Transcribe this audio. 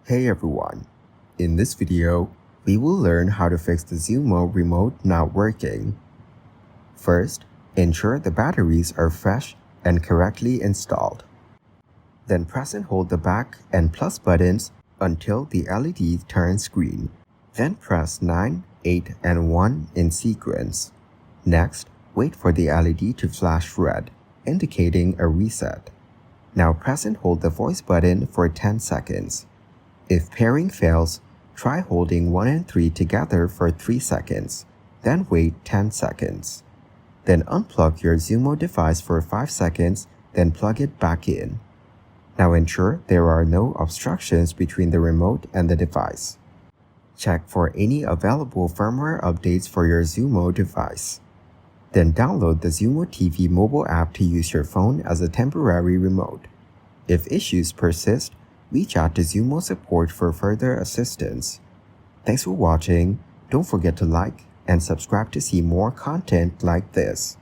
Hey everyone! In this video, we will learn how to fix the Xumo remote not working. First, ensure the batteries are fresh and correctly installed. Then press and hold the back and plus buttons until the LED turns green. Then press 9, 8, and 1 in sequence. Next, wait for the LED to flash red, indicating a reset. Now press and hold the voice button for 10 seconds. If pairing fails, try holding 1 and 3 together for 3 seconds, then wait 10 seconds. Then unplug your Xumo device for 5 seconds, then plug it back in. Now ensure there are no obstructions between the remote and the device. Check for any available firmware updates for your Xumo device. Then download the Xumo TV mobile app to use your phone as a temporary remote. If issues persist, reach out to Xumo support for further assistance. Thanks for watching. Don't forget to like and subscribe to see more content like this.